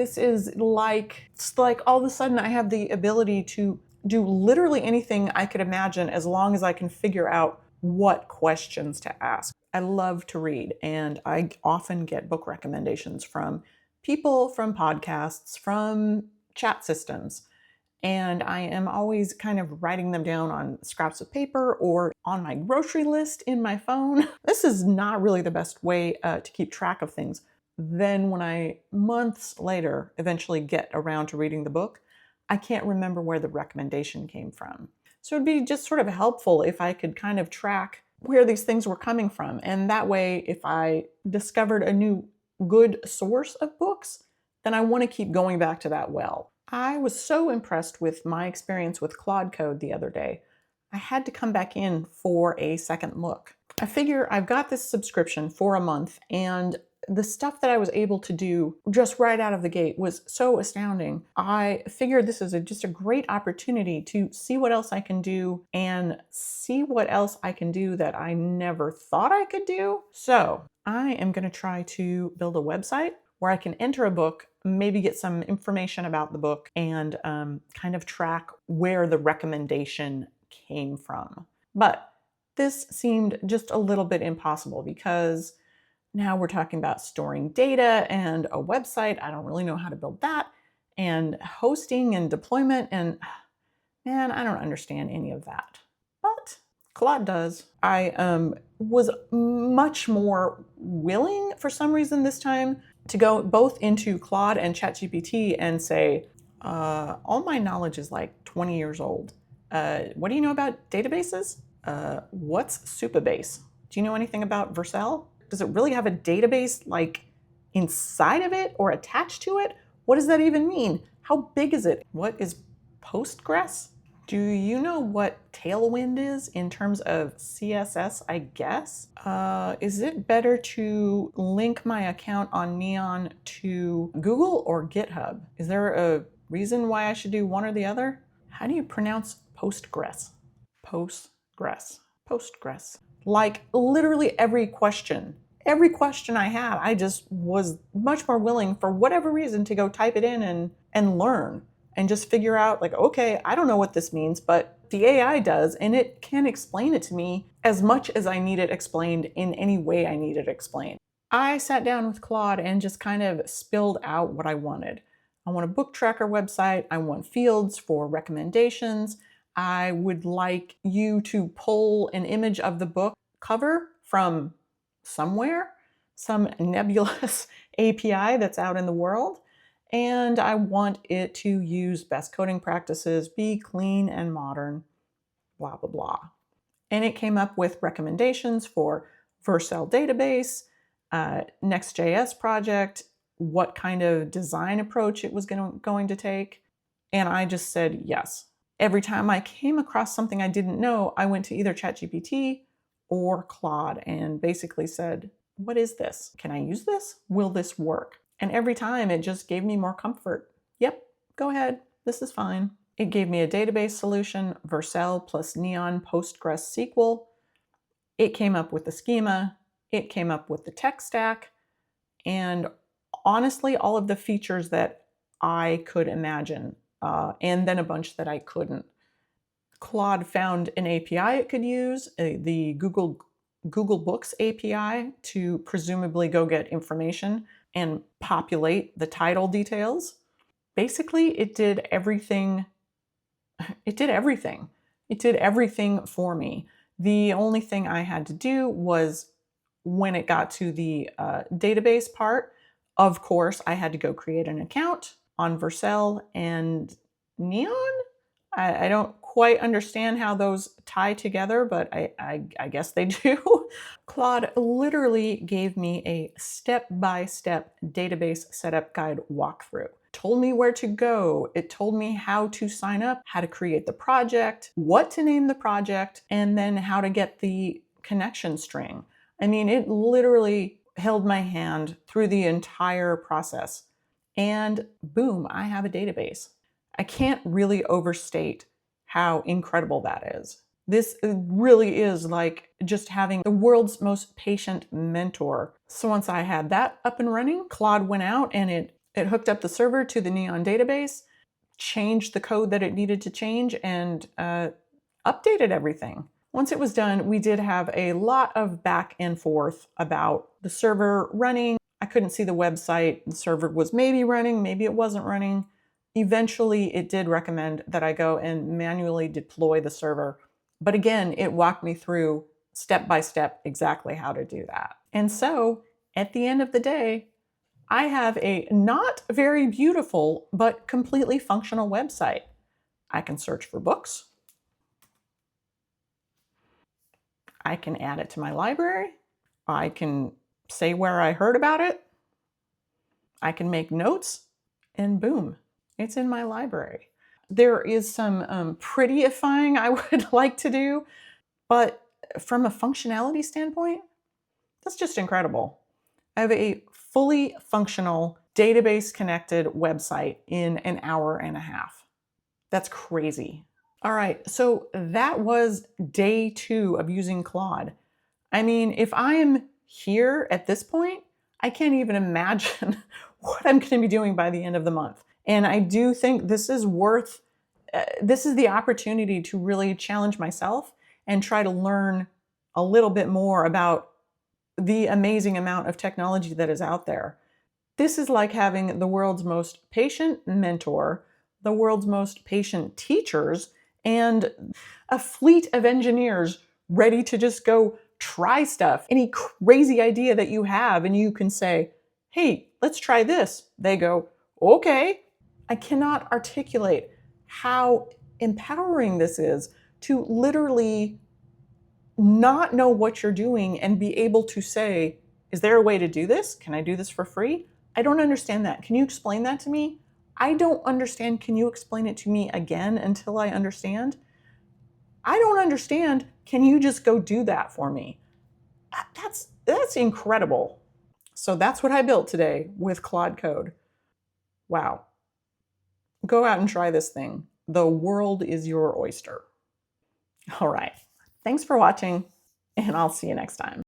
This is like, it's like all of a sudden I have the ability to do literally anything I could imagine as long as I can figure out what questions to ask. I love to read, and I often get book recommendations from people, from podcasts, from chat systems. And I am always kind of writing them down on scraps of paper or on my grocery list in my phone. This is not really the best way to keep track of things. Then when I, months later, eventually get around to reading the book, I can't remember where the recommendation came from. So it'd be just sort of helpful if I could kind of track where these things were coming from. And that way, if I discovered a new good source of books, then I want to keep going back to that well. I was so impressed with my experience with Claude Code the other day. I had to come back in for a second look. I figure I've got this subscription for a month, and the stuff that I was able to do just right out of the gate was so astounding. I figured this is just a great opportunity to see what else I can do and see what else I can do that I never thought I could do. So I am going to try to build a website where I can enter a book, maybe get some information about the book, and kind of track where the recommendation came from. But this seemed just a little bit impossible because now we're talking about storing data and a website. I don't really know how to build that, and hosting and deployment, and man, I don't understand any of that. But Claude does. I was much more willing for some reason this time to go both into Claude and ChatGPT and say, all my knowledge is like 20 years old. What do you know about databases? What's Supabase? Do you know anything about Vercel? Does it really have a database like inside of it or attached to it? What does that even mean? How big is it? What is Postgres? Do you know what Tailwind is in terms of CSS, I guess? Is it better to link my account on Neon to Google or GitHub? Is there a reason why I should do one or the other? How do you pronounce Postgres? Postgres. Postgres. Like literally every question I had, I just was much more willing for whatever reason to go type it in and learn and just figure out like, okay, I don't know what this means, but the AI does, and it can explain it to me as much as I need it explained in any way I need it explained. I sat down with Claude and just kind of spilled out what I wanted. I want a book tracker website. I want fields for recommendations. I would like you to pull an image of the book cover from somewhere, some nebulous API that's out in the world. And I want it to use best coding practices, be clean and modern, blah, blah, blah. And it came up with recommendations for Vercel database, Next.js project, what kind of design approach it was going to take. And I just said yes. Every time I came across something I didn't know, I went to either ChatGPT or Claude and basically said, what is this? Can I use this? Will this work? And every time it just gave me more comfort. Yep, go ahead. This is fine. It gave me a database solution, Vercel plus Neon Postgres SQL. It came up with the schema. It came up with the tech stack. And honestly, all of the features that I could imagine, and then a bunch that I couldn't. Claude found an API it could use, the Google Books API, to presumably go get information and populate the title details. Basically, it did everything. It did everything. It did everything for me. The only thing I had to do was, when it got to the database part, of course, I had to go create an account on Vercel and Neon. I don't quite understand how those tie together, but I guess they do. Claude literally gave me a step-by-step database setup guide walkthrough. Told me where to go. It told me how to sign up, how to create the project, what to name the project, and then how to get the connection string. I mean, it literally held my hand through the entire process. And boom, I have a database. I can't really overstate how incredible that is. This really is like just having the world's most patient mentor. So once I had that up and running, Claude went out and it It hooked up the server to the Neon database, changed the code that it needed to change, and updated everything. Once it was done, we did have a lot of back and forth about the server running. I couldn't see the website. The server was maybe running, maybe it wasn't running. Eventually, it did recommend that I go and manually deploy the server. But again, it walked me through step by step exactly how to do that. And so at the end of the day, I have a not very beautiful, but completely functional website. I can search for books. I can add it to my library. I can say where I heard about it. I can make notes, and boom, it's in my library. There is some prettyifying I would like to do, but from a functionality standpoint, that's just incredible. I have a fully functional database connected website in an hour and a half. That's crazy. All right, so that was day 2 of using Claude. I mean, if I'm here at this point, I can't even imagine what I'm going to be doing by the end of the month. And I do think this is this is the opportunity to really challenge myself and try to learn a little bit more about the amazing amount of technology that is out there. This is like having the world's most patient mentor, the world's most patient teachers, and a fleet of engineers ready to just go try stuff. Any crazy idea that you have, and you can say, hey, let's try this. They go, okay. I cannot articulate how empowering this is to literally not know what you're doing and be able to say, is there a way to do this? Can I do this for free? I don't understand that. Can you explain that to me? I don't understand. Can you explain it to me again until I understand? I don't understand. Can you just go do that for me? That's incredible. So that's what I built today with Claude Code. Wow. Go out and try this thing. The world is your oyster. All right. Thanks for watching, and I'll see you next time.